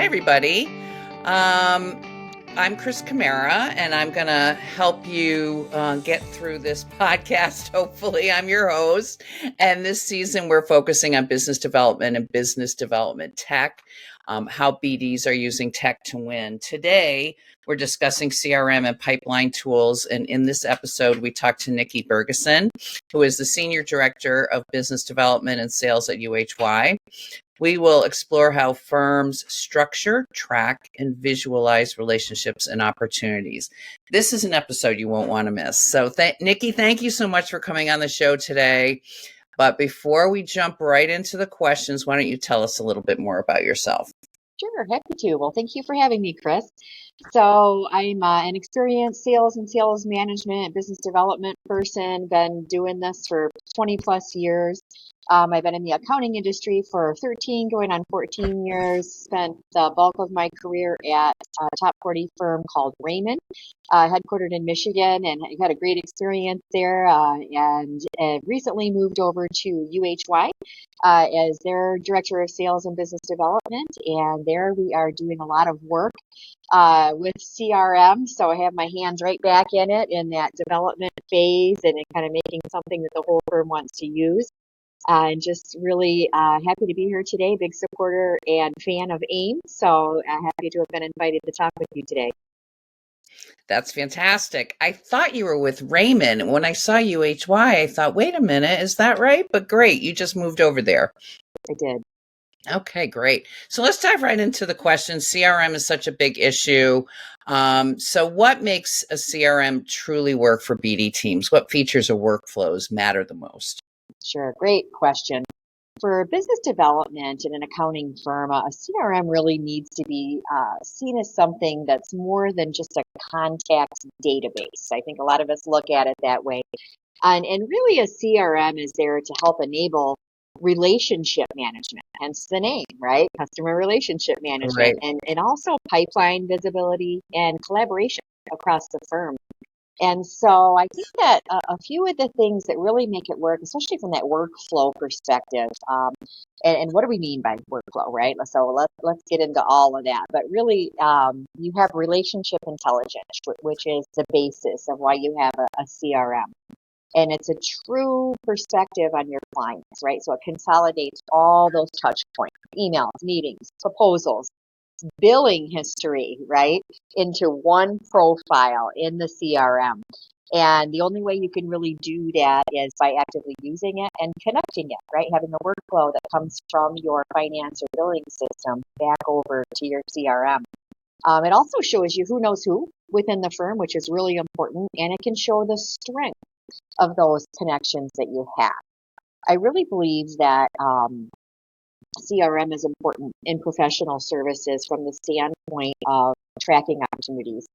everybody. I'm Chris Camara, and I'm going to help you get through this podcast. Hopefully, I'm your host. And this season, we're focusing on business development and business development tech, how BDs are using tech to win. Today, we're discussing CRM and pipeline tools. And in this episode, we talked to Nikki Burgeson, who is the Senior Director of Business Development and Sales at UHY. We will explore how firms structure, track, and visualize relationships and opportunities. This is an episode you won't want to miss. So, Nikki, thank you so much for coming on the show today. But before we jump right into the questions, why don't you tell us a little bit more about yourself? Sure, happy to. Well, thank you for having me, Chris. So I'm an experienced sales and sales management business development person, been doing this for 20 plus years. I've been in the accounting industry for 13, going on 14 years, spent the bulk of my career at a top 40 firm called Raymond, headquartered in Michigan, and I had a great experience there, and recently moved over to UHY as their Director of Sales and Business Development, and there we are doing a lot of work with CRM, so I have my hands right back in it in that development phase and kind of making something that the whole firm wants to use. And just really happy to be here today, big supporter and fan of AIM. So happy to have been invited to talk with you today. That's fantastic. I thought you were with Raymond. When I saw UHY, I thought, wait a minute, is that right? But great, you just moved over there. I did. Okay, great. So let's dive right into the questions. CRM is such a big issue. So what makes a CRM truly work for BD teams? What features or workflows matter the most? Sure, great question. For business development in an accounting firm, a CRM really needs to be seen as something that's more than just a contacts database. I think a lot of us look at it that way. And really a CRM is there to help enable relationship management, hence the name, right? Customer relationship management, Right. and also pipeline visibility and collaboration across the firm. And so I think that a few of the things that really make it work, especially from that workflow perspective, and what do we mean by workflow, right? So let's get into all of that. But really, you have relationship intelligence, which is the basis of why you have a CRM. And it's a true perspective on your clients, right? So it consolidates all those touch points, emails, meetings, proposals, billing history, right, into one profile in the CRM. And the only way you can really do that is by actively using it and connecting it, right? Having a workflow that comes from your finance or billing system back over to your CRM. It also shows you who knows who within the firm, which is really important, and it can show the strength of those connections that you have. I really believe that CRM is important in professional services from the standpoint of tracking opportunities.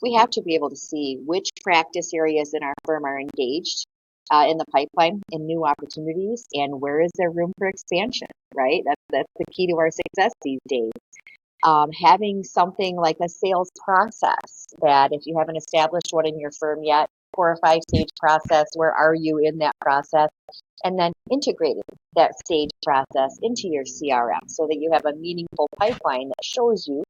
We have to be able to see which practice areas in our firm are engaged in the pipeline in new opportunities, and where is there room for expansion, right? That's the key to our success these days. Having something like a sales process that if you haven't established one in your firm yet, 4 or 5 stage process, where are you in that process? And then integrating that stage process into your CRM so that you have a meaningful pipeline that shows you,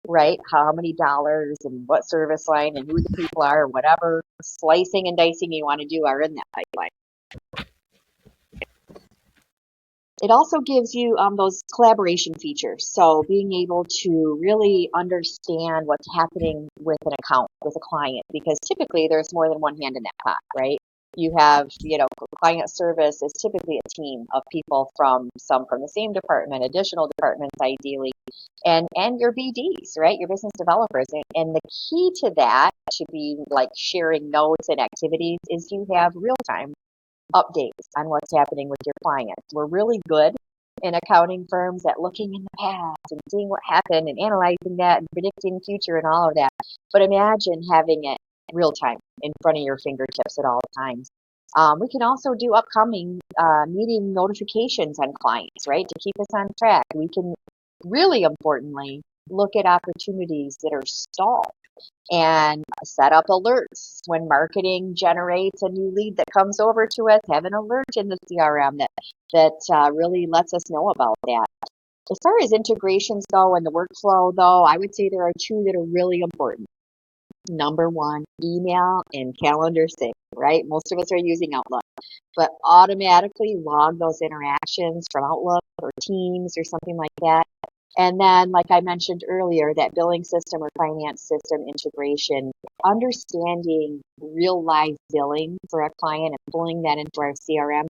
right, how many dollars and what service line and who the people are, or whatever slicing and dicing you want to do are in that pipeline. It also gives you those collaboration features. So being able to really understand what's happening with an account, with a client, because typically there's more than one hand in that pot, right? You have, client service is typically a team of people from the same department, additional departments ideally, and your BDs, right? Your business developers. And the key to that, to be like sharing notes and activities, is you have real-time updates on what's happening with your clients. We're really good in accounting firms at looking in the past and seeing what happened and analyzing that and predicting future and all of that. But imagine having it real time in front of your fingertips at all times. We can also do upcoming meeting notifications on clients, right, to keep us on track. We can, really importantly, look at opportunities that are stalled and set up alerts when marketing generates a new lead that comes over to us. Have an alert in the CRM that really lets us know about that. As far as integrations go and the workflow, though, I would say there are two that are really important. Number one, email and calendar sync, right? Most of us are using Outlook, but automatically log those interactions from Outlook or Teams or something like that. And then, like I mentioned earlier, that billing system or finance system integration, understanding real live billing for a client and pulling that into our CRM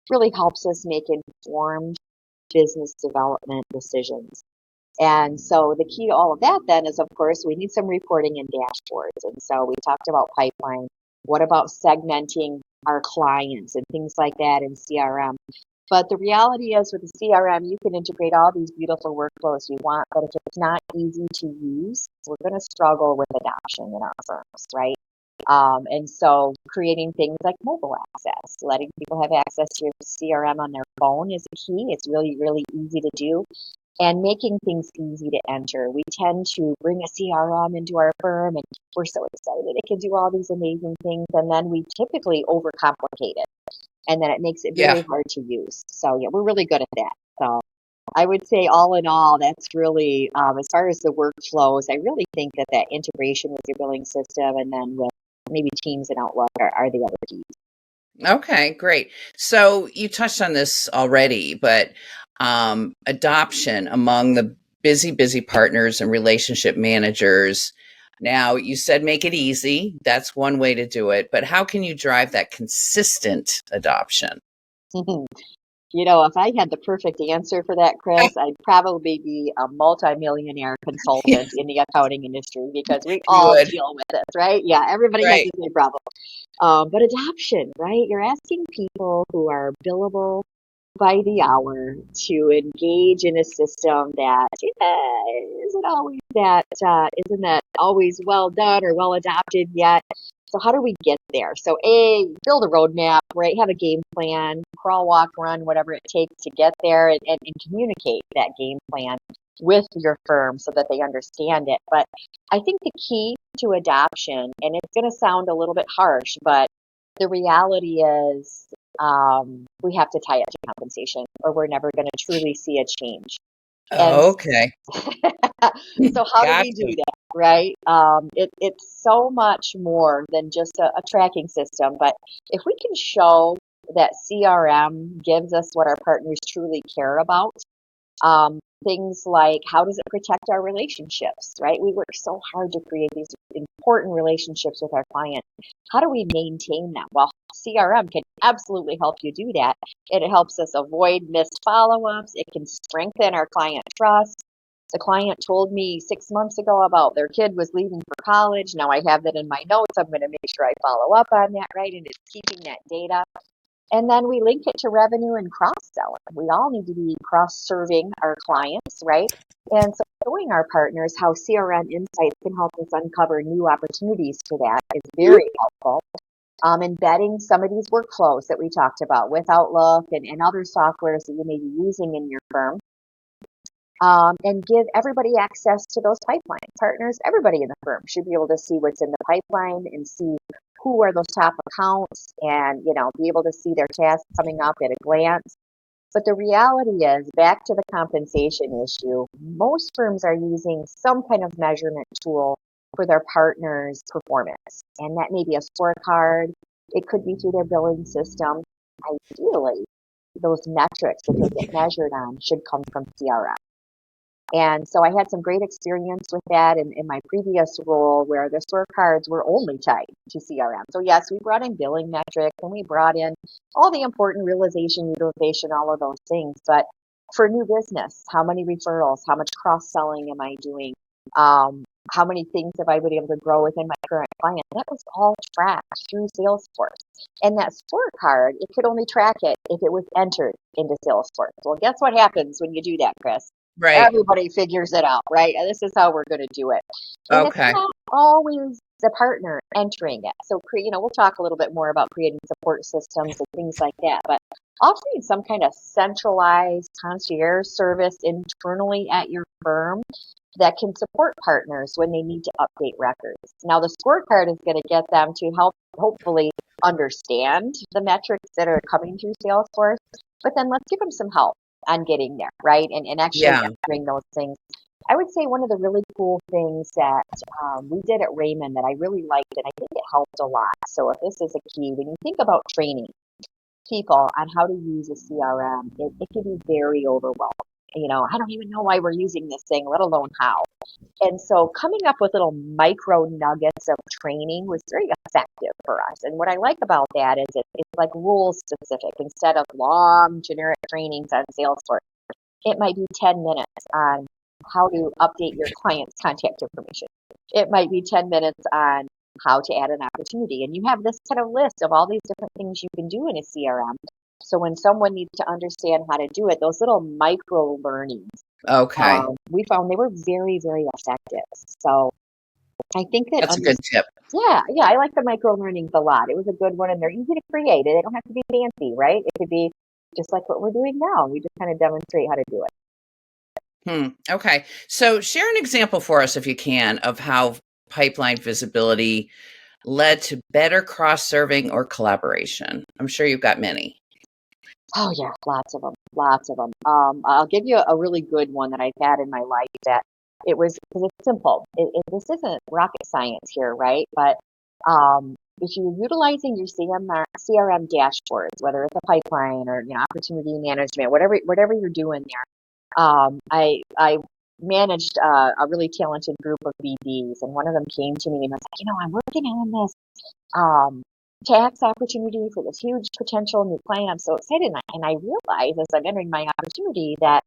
really helps us make informed business development decisions. And so the key to all of that then is, of course, we need some reporting and dashboards. And so we talked about pipeline. What about segmenting our clients and things like that in CRM? But the reality is with the CRM, you can integrate all these beautiful workflows you want, but if it's not easy to use, we're going to struggle with adoption in our firms, right? And so creating things like mobile access, letting people have access to your CRM on their phone is a key. It's really, really easy to do. And making things easy to enter. We tend to bring a CRM into our firm and we're so excited it can do all these amazing things. And then we typically overcomplicate it. And then it makes it Yeah. very hard to use. So yeah, we're really good at that. So I would say all in all, that's really, as far as the workflows, I really think that integration with your billing system and then with maybe Teams and Outlook are the other keys. Okay, great. So you touched on this already, but adoption among the busy partners and relationship managers. Now, you said make it easy. That's one way to do it. But how can you drive that consistent adoption? You know, if I had the perfect answer for that, Chris, I'd probably be a multimillionaire consultant in the accounting industry because we You all would. deal with this, right? Yeah, everybody has Right. the same problem. But adoption, right? You're asking people who are billable by the hour to engage in a system that isn't that always well done or well adopted yet. So how do we get there? So build a roadmap, right? Have a game plan, crawl, walk, run, whatever it takes to get there and communicate that game plan with your firm so that they understand it. But I think the key to adoption, and it's going to sound a little bit harsh, but the reality is we have to tie it to compensation or we're never going to truly see a change. And Okay. so how do we do Gotcha. that, right? It's so much more than just a tracking system. But if we can show that CRM gives us what our partners truly care about, things like how does it protect our relationships, right? We work so hard to create these important relationships with our clients. How do we maintain them? Well, CRM can absolutely help you do that. It helps us avoid missed follow-ups. It can strengthen our client trust. The client told me 6 months ago about their kid was leaving for college. Now I have that in my notes. I'm going to make sure I follow up on that, right? And it's keeping that data. And then we link it to revenue and cross-selling. We all need to be cross-serving our clients, right? And so showing our partners how CRM insights can help us uncover new opportunities for that is very helpful. Embedding some of these workflows that we talked about with Outlook and other softwares that you may be using in your firm. And give everybody access to those pipeline partners. Everybody in the firm should be able to see what's in the pipeline and see who are those top accounts and, be able to see their tasks coming up at a glance. But the reality is, back to the compensation issue, most firms are using some kind of measurement tool for their partners' performance. And that may be a scorecard. It could be through their billing system. Ideally, those metrics that they get measured on should come from CRM. And so I had some great experience with that in my previous role where the scorecards were only tied to CRM. So yes, we brought in billing metrics and we brought in all the important realization, utilization, all of those things. But for new business, how many referrals, how much cross-selling am I doing? How many things have I been able to grow within my current client? That was all tracked through Salesforce. And that scorecard, it could only track it if it was entered into Salesforce. Well, guess what happens when you do that, Chris? Right. Everybody figures it out, right? And this is how we're going to do it. And it's Okay. not always the partner entering it. So, we'll talk a little bit more about creating support systems and things like that. But offering some kind of centralized concierge service internally at your firm that can support partners when they need to update records. Now, the scorecard is going to get them to help, hopefully, understand the metrics that are coming through Salesforce. But then let's give them some help. on getting there, right? And actually Yeah. measuring those things. I would say one of the really cool things that we did at Raymond that I really liked, and I think it helped a lot. So if this is a key, when you think about training people on how to use a CRM, it can be very overwhelming. I don't even know why we're using this thing, let alone how. And so coming up with little micro nuggets of training was very effective for us. And what I like about that is it's like rule specific instead of long generic trainings on Salesforce. It might be 10 minutes on how to update your client's contact information. It might be 10 minutes on how to add an opportunity. And you have this kind of list of all these different things you can do in a CRM. So when someone needs to understand how to do it, those little micro learnings, Okay. we found they were very, very effective. So I think that, That's a good tip. yeah, I like the micro learnings a lot. It was a good one, and they're easy to create. They don't have to be fancy, right? It could be just like what we're doing now. We just kind of demonstrate how to do it. Okay. So share an example for us, if you can, of how pipeline visibility led to better cross-serving or collaboration. I'm sure you've got many. Oh yeah, lots of them, lots of them. I'll give you a really good one that I've had in my life that it was because it's simple. This isn't rocket science here, right? But if you're utilizing your CRM dashboards, whether it's a pipeline or opportunity management, whatever you're doing there, I managed a really talented group of BDs, and one of them came to me and was like, I'm working on this tax opportunity for this huge potential new client. I'm so excited, and I realized as I'm entering my opportunity that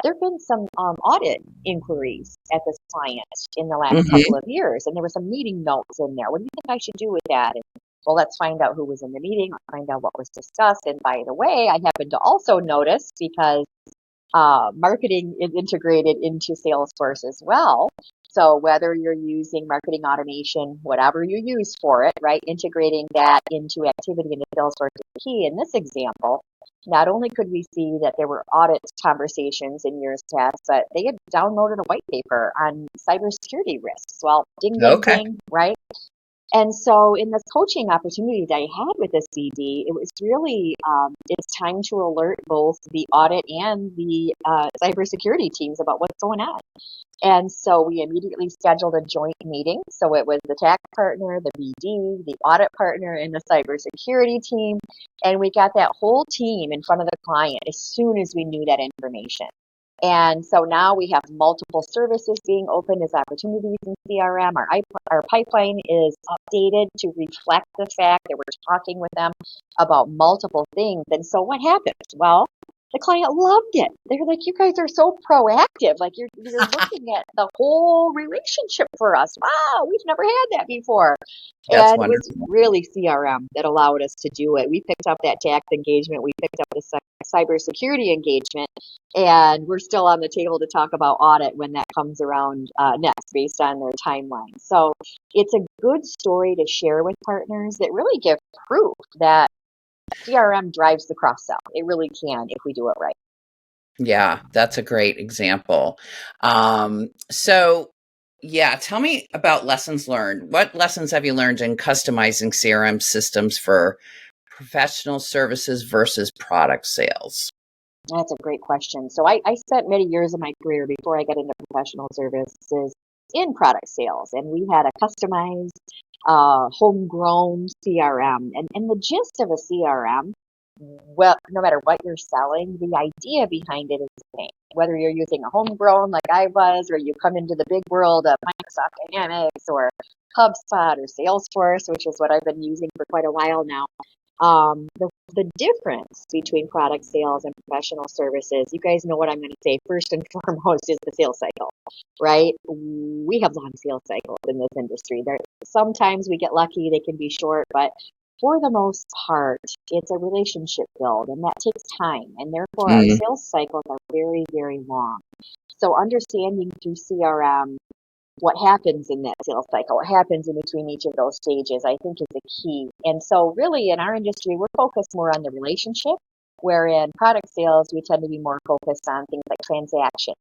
there have been some audit inquiries at this client in the last couple of years, and there were some meeting notes in there. What do you think I should do with that? And, well, let's find out who was in the meeting. Let's find out what was discussed. And by the way, I happened to also notice because marketing is integrated into Salesforce as well. So whether you're using marketing automation, whatever you use for it, right, integrating that into activity into Salesforce is key. In this example, not only could we see that there were audit conversations in years past, but they had downloaded a white paper on cybersecurity risks. Well, ding, ding, Okay. ding, right? And so in this coaching opportunity that I had with this BD, it was really, it's time to alert both the audit and the cybersecurity teams about what's going on. And so we immediately scheduled a joint meeting. So it was the tax partner, the BD, the audit partner, and the cybersecurity team. And we got that whole team in front of the client as soon as we knew that information. And so now we have multiple services being opened as opportunities in CRM. Our pipeline is updated to reflect the fact that we're talking with them about multiple things. And so what happens? Well, the client loved it. They're like, you guys are so proactive. Like you're looking at the whole relationship for us. Wow, we've never had that before. That's And it was wonderful. really CRM that allowed us to do it. We picked up that tax engagement. We picked up the cybersecurity engagement. And we're still on the table to talk about audit when that comes around next based on their timeline. So it's a good story to share with partners that really give proof that CRM drives the cross sell. It really can if we do it right. Yeah, that's a great example. So yeah, tell me about lessons learned. What lessons have you learned in customizing CRM systems for professional services versus product sales? That's a great question. So I spent many years of my career before I got into professional services in product sales, and we had a customized, homegrown CRM. And the gist of a CRM, well, no matter what you're selling, the idea behind it is the same. Whether you're using a homegrown like I was, or you come into the big world of Microsoft Dynamics or HubSpot or Salesforce, which is what I've been using for quite a while now. The difference between product sales and professional services, you guys know what I'm going to say first and foremost is the sales cycle, right? We have long sales cycles in this industry. Sometimes we get lucky, they can be short, but for the most part, it's a relationship build and that takes time. And therefore our Mm, sales cycles are very, very long. So understanding through CRM what happens in that sales cycle, what happens in between each of those stages, I think is the key. And so really in our industry, we're focused more on the relationship, where in product sales, we tend to be more focused on things like transactions.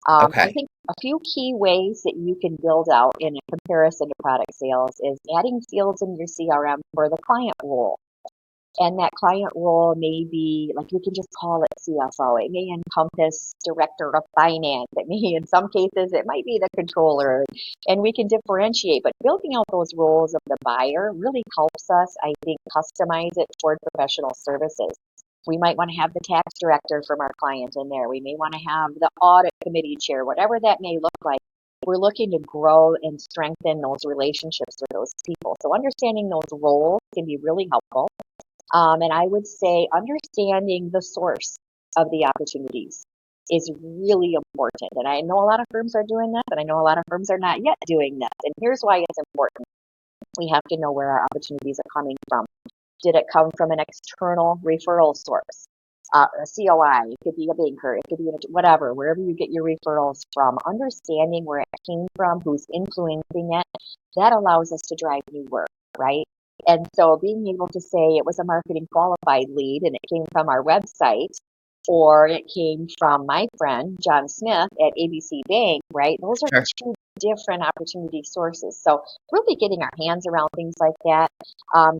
I okay. think a few key ways that you can build out in a comparison to product sales is adding fields in your CRM for the client role. And that client role may be, like, we can just call it CFO. It may encompass director of finance. It may, in some cases, it might be the controller. And we can differentiate. But building out those roles of the buyer really helps us, I think, customize it toward professional services. We might want to have the tax director from our client in there. We may want to have the audit committee chair, whatever that may look like. We're looking to grow and strengthen those relationships with those people. So understanding those roles can be really helpful. And I would say understanding the source of the opportunities is really important. And I know a lot of firms are doing this, and I know a lot of firms are not yet doing this. And here's why it's important. We have to know where our opportunities are coming from. Did it come from an external referral source? A COI, it could be a banker, it could be whatever, wherever you get your referrals from. Understanding where it came from, who's influencing it, that allows us to drive new work, right? And so being able to say it was a marketing qualified lead and it came from our website, or it came from my friend, John Smith at ABC Bank, right? Those are Sure. two different opportunity sources. So really getting our hands around things like that,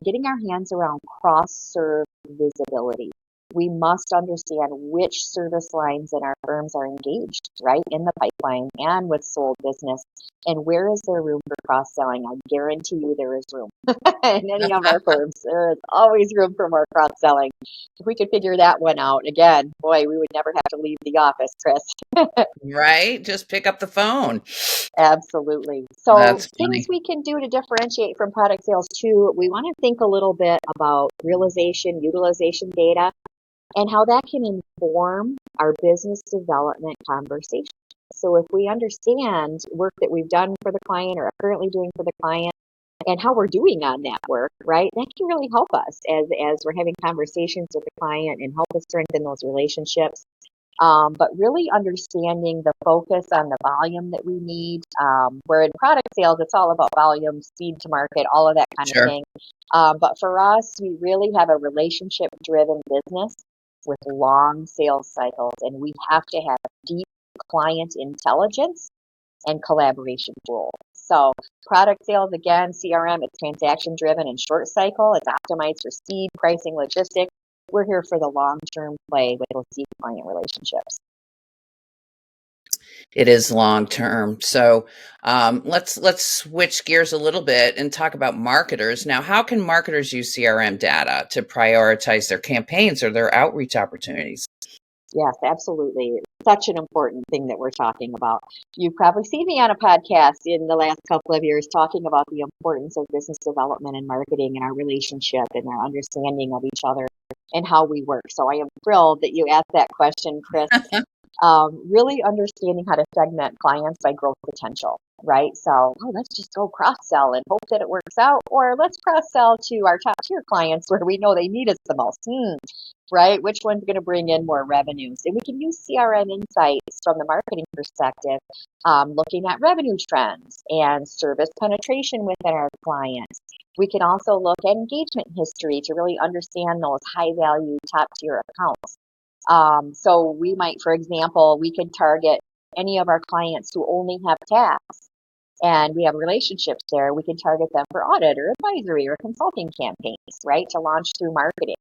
getting our hands around cross-serve visibility. We must understand which service lines in our firms are engaged, right, in the pipeline and with sold business, and where is there room for cross-selling. I guarantee you there is room in any of our firms. There is always room for more cross-selling. If we could figure that one out, again, boy, we would never have to leave the office, Chris. Right? Just pick up the phone. Absolutely. So That's things funny. we can do to differentiate from product sales too, we want to think a little bit about realization, utilization data, and how that can inform our business development conversation. So if we understand work that we've done for the client or are currently doing for the client and how we're doing on that work, right, that can really help us as we're having conversations with the client and help us strengthen those relationships. But really understanding the focus on the volume that we need. Where in product sales, it's all about volume, speed to market, all of that kind of Sure. thing. But for us, we really have a relationship-driven business with long sales cycles, and we have to have deep client intelligence and collaboration tools. So product sales, again, CRM, it's transaction-driven and short cycle. It's optimized for speed, pricing, logistics. We're here for the long-term play with those deep client relationships. It is long term. So let's switch gears a little bit and talk about marketers. Now, how can marketers use CRM data to prioritize their campaigns or their outreach opportunities? Yes, absolutely. Such an important thing that we're talking about. You've probably seen me on a podcast in the last couple of years talking about the importance of business development and marketing and our relationship and our understanding of each other and how we work. So I am thrilled that you asked that question, Chris. Really understanding how to segment clients by growth potential, right? So, let's just go cross-sell and hope that it works out, or let's cross-sell to our top tier clients where we know they need us the most, right? Which one's going to bring in more revenues? And we can use CRM insights from the marketing perspective, looking at revenue trends and service penetration within our clients. We can also look at engagement history to really understand those high-value top tier accounts. So we might, for example, we could target any of our clients who only have tax and we have relationships there. We can target them for audit or advisory or consulting campaigns, right, to launch through marketing.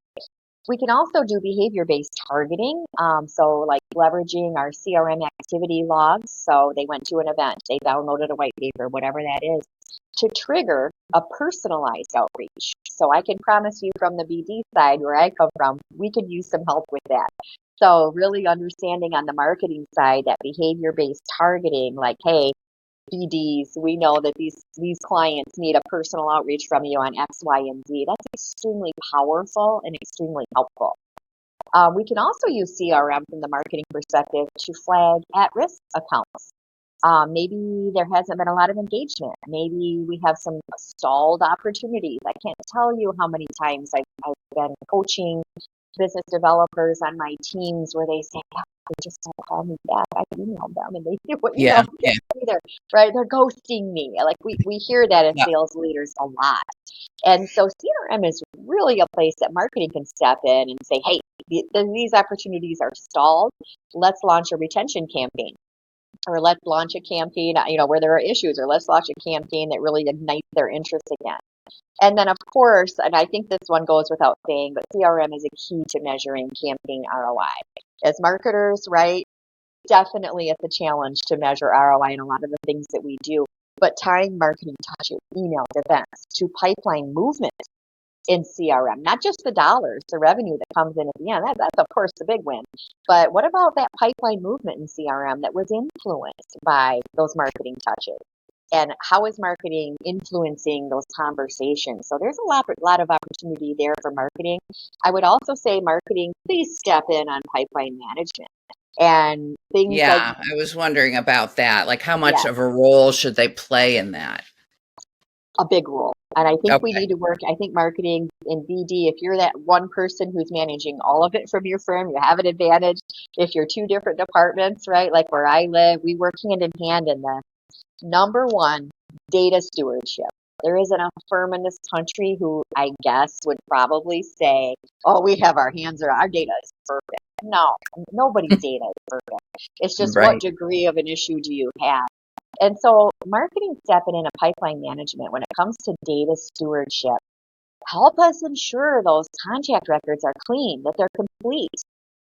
We can also do behavior-based targeting. So like leveraging our CRM activity logs. So they went to an event, they downloaded a white paper, whatever that is, to trigger a personalized outreach. So I can promise you from the BD side where I come from, we could use some help with that. So really understanding on the marketing side that behavior-based targeting, like, hey, BDs, we know that these clients need a personal outreach from you on X, Y, and Z. That's extremely powerful and extremely helpful. We can also use CRM from the marketing perspective to flag at-risk accounts. Maybe there hasn't been a lot of engagement. Maybe we have some stalled opportunities. I can't tell you how many times I've been coaching business developers on my teams where they say, yeah, they just don't call me back. I emailed them and they do what Yeah. either, right? They're ghosting me. Like we hear that as Yeah. sales leaders a lot. And so CRM is really a place that marketing can step in and say, hey, these opportunities are stalled. Let's launch a retention campaign. Or let's launch a campaign, where there are issues, or let's launch a campaign that really ignites their interest again. And then, of course, and I think this one goes without saying, but CRM is a key to measuring campaign ROI. As marketers, right, definitely it's a challenge to measure ROI in a lot of the things that we do. But tying marketing touches, email, events to pipeline movement in CRM, not just the dollars, the revenue that comes in at the end. That's of course the big win. But what about that pipeline movement in CRM that was influenced by those marketing touches? And how is marketing influencing those conversations? So there's a lot of opportunity there for marketing. I would also say marketing, please step in on pipeline management and things like, Yeah, I was wondering about that. Like, how much yeah, of a role should they play in that? a big role. And I think we Okay. need to work, I think marketing in BD, if you're that one person who's managing all of it from your firm, you have an advantage. If you're two different departments, right, like where I live, we work hand in hand in the number one, data stewardship. There isn't a firm in this country who I guess would probably say, oh, we have our hands around our data is perfect. No, nobody's data is perfect. It's just what Right. degree of an issue do you have? And so marketing stepping into pipeline management when it comes to data stewardship, help us ensure those contact records are clean, that they're complete,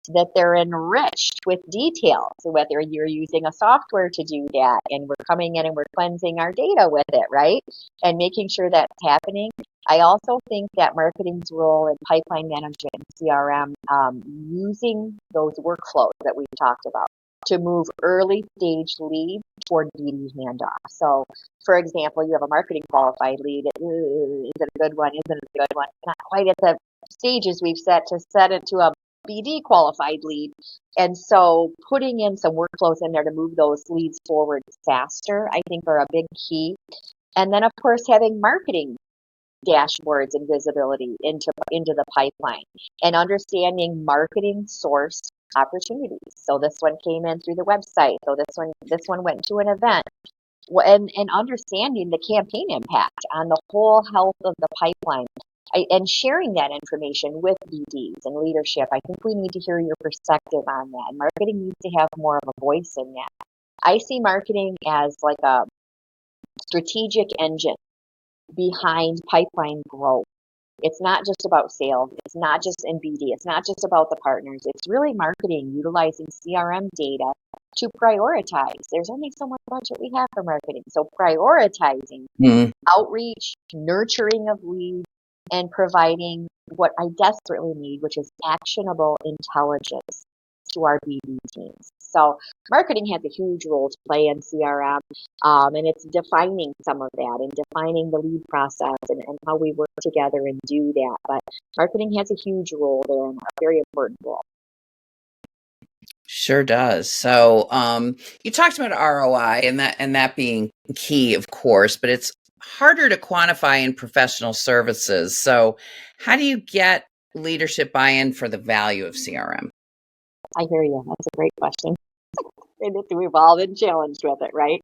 that they're enriched with details, whether you're using a software to do that and we're coming in and we're cleansing our data with it, right? And making sure that's happening. I also think that marketing's role in pipeline management and CRM, using those workflows that we've talked about to move early stage leads toward BD handoff. So, for example, you have a marketing qualified lead. Is it a good one? Isn't it a good one? Not quite at the stages we've set to set it to a BD qualified lead. And so putting in some workflows in there to move those leads forward faster, I think are a big key. And then of course having marketing dashboards and visibility into the pipeline and understanding marketing source opportunities. So this one came in through the website. So this one went to an event. And understanding the campaign impact on the whole health of the pipeline and sharing that information with BDs and leadership. I think we need to hear your perspective on that. And marketing needs to have more of a voice in that. I see marketing as like a strategic engine behind pipeline growth. It's not just about sales. It's not just in BD. It's not just about the partners. It's really marketing, utilizing CRM data to prioritize. There's only so much budget we have for marketing. So prioritizing Mm. outreach, nurturing of leads, and providing what I desperately need, which is actionable intelligence to our BD teams. So marketing has a huge role to play in CRM, and it's defining some of that and defining the lead process and how we work together and do that. But marketing has a huge role there and a very important role. Sure does. So, you talked about ROI and that being key, of course, but it's harder to quantify in professional services. So, how do you get leadership buy-in for the value of CRM? I hear you. That's a great question. And we've all been challenged with it, right?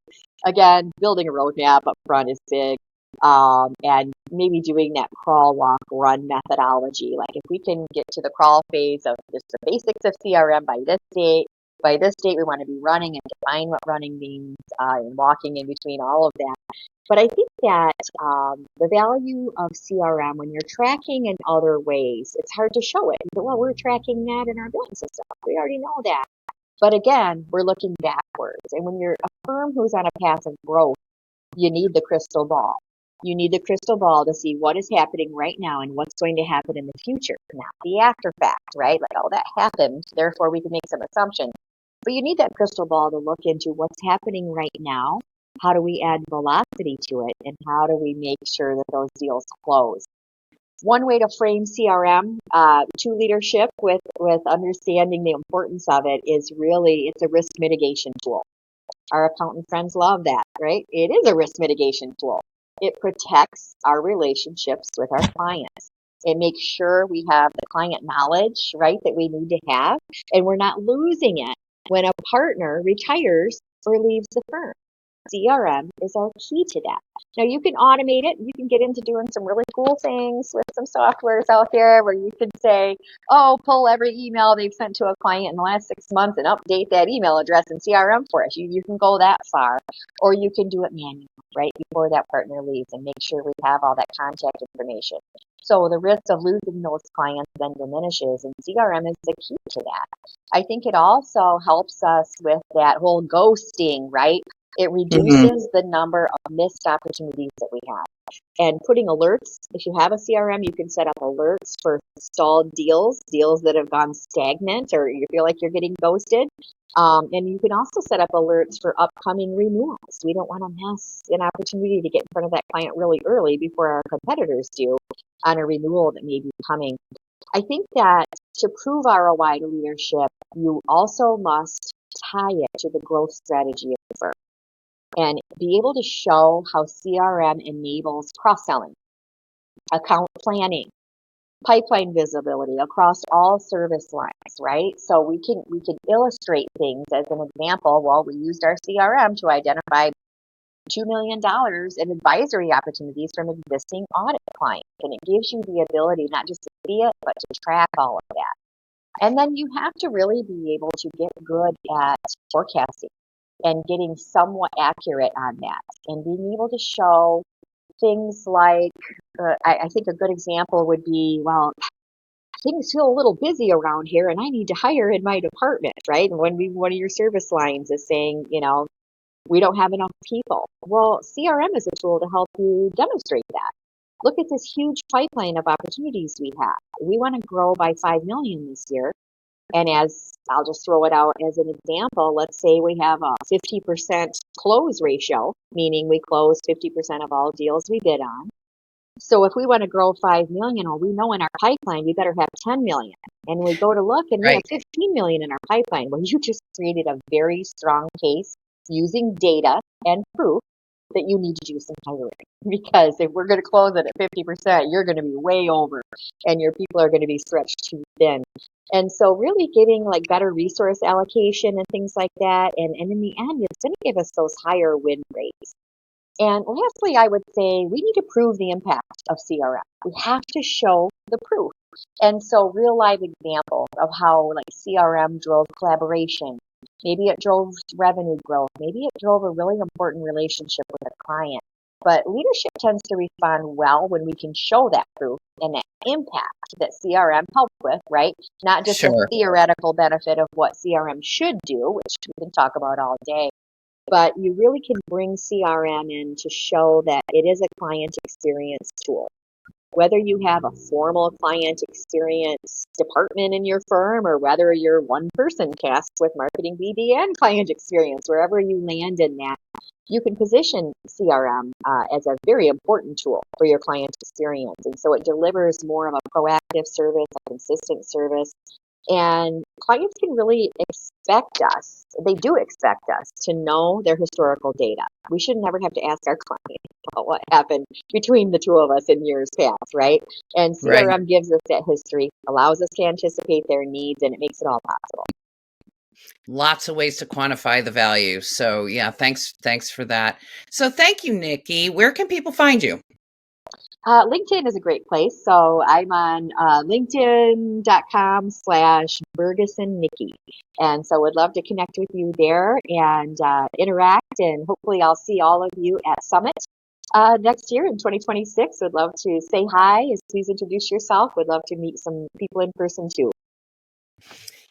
Again, building a roadmap up front is big. And maybe doing that crawl, walk, run methodology. Like if we can get to the crawl phase of just the basics of CRM by this date we want to be running and define what running means, and walking in between all of that. But I think that the value of CRM when you're tracking in other ways, it's hard to show it. But, well, we're tracking that in our billing system. We already know that. But again, we're looking backwards. And when you're a firm who's on a path of growth, you need the crystal ball. You need the crystal ball to see what is happening right now and what's going to happen in the future, not the after fact, right? Like, oh, that happened, therefore we can make some assumptions. But you need that crystal ball to look into what's happening right now. How do we add velocity to it? And how do we make sure that those deals close? One way to frame CRM to leadership with understanding the importance of it is really it's a risk mitigation tool. Our accountant friends love that, right? It is a risk mitigation tool. It protects our relationships with our clients. It makes sure we have the client knowledge, right, that we need to have, and we're not losing it when a partner retires or leaves the firm. CRM is our key to that. Now you can automate it. You can get into doing some really cool things with some softwares out there where you can say, oh, pull every email they've sent to a client in the last 6 months and update that email address in CRM for us. You can go that far, or you can do it manually, right, before that partner leaves and make sure we have all that contact information. So the risk of losing those clients then diminishes, and CRM is the key to that. I think it also helps us with that whole ghosting, right? It reduces the number of missed opportunities that we have. And putting alerts, if you have a CRM, you can set up alerts for stalled deals that have gone stagnant or you feel like you're getting ghosted. And you can also set up alerts for upcoming renewals. We don't want to miss an opportunity to get in front of that client really early before our competitors do on a renewal that may be coming. I think that to prove ROI to leadership, you also must tie it to the growth strategy of the firm and be able to show how CRM enables cross-selling, account planning, pipeline visibility across all service lines, right? So we can illustrate things as an example. Well, we used our CRM to identify $2 million in advisory opportunities from existing audit clients. And it gives you the ability not just to see it, but to track all of that. And then you have to really be able to get good at forecasting and getting somewhat accurate on that and being able to show things like, I think a good example would be, well, things feel a little busy around here and I need to hire in my department, right? And when one of your service lines is saying, we don't have enough people. Well, CRM is a tool to help you demonstrate that. Look at this huge pipeline of opportunities we have. We want to grow by 5 million this year. And as I'll just throw it out as an example, let's say we have a 50% close ratio, meaning we close 50% of all deals we bid on. So if we want to grow 5 million, or we know in our pipeline, we better have 10 million. And we go to look and we have 15 million in our pipeline. Well, you just created a very strong case using data and proof that you need to do some hiring. Because if we're going to close it at 50%, you're going to be way over and your people are going to be stretched too thin. And so really giving like better resource allocation and things like that. And in the end, it's going to give us those higher win rates. And lastly, I would say we need to prove the impact of CRM. We have to show the proof. And so real live examples of how like CRM drove collaboration. Maybe it drove revenue growth. Maybe it drove a really important relationship with a client. But leadership tends to respond well when we can show that proof and that impact that CRM helped with, right? Not just a theoretical benefit of what CRM should do, which we can talk about all day, but you really can bring CRM in to show that it is a client experience tool. Whether you have a formal client experience department in your firm or whether you're one person tasked with marketing, BD, and client experience, wherever you land in that, you can position CRM as a very important tool for your client experience. And so it delivers more of a proactive service, a consistent service. And clients can really expect us, they do expect us to know their historical data. We should never have to ask our clients about what happened between the two of us in years past, right? And CRM gives us that history, allows us to anticipate their needs, and it makes it all possible. Lots of ways to quantify the value. So yeah, thanks for that. So thank you, Nikki. Where can people find you? LinkedIn is a great place. So I'm on linkedin.com/BurgesonNikki. And so would love to connect with you there and interact. And hopefully I'll see all of you at Summit next year in 2026. Would love to say hi. Please introduce yourself. Would love to meet some people in person too.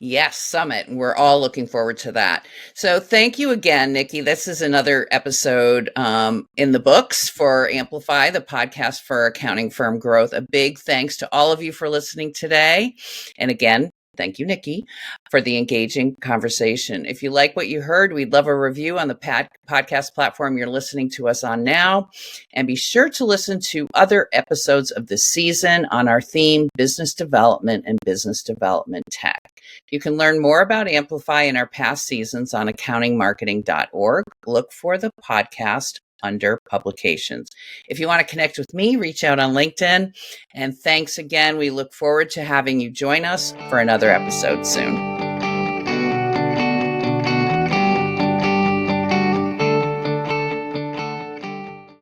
Yes, Summit. We're all looking forward to that. So thank you again, Nikki. This is another episode in the books for Amplify, the podcast for accounting firm growth. A big thanks to all of you for listening today. And again, thank you, Nikki, for the engaging conversation. If you like what you heard, we'd love a review on the podcast platform you're listening to us on now. And be sure to listen to other episodes of the season on our theme, business development and business development tech. You can learn more about Amplify in our past seasons on accountingmarketing.org. Look for the podcast under publications. If you want to connect with me, reach out on LinkedIn. And thanks again. We look forward to having you join us for another episode soon.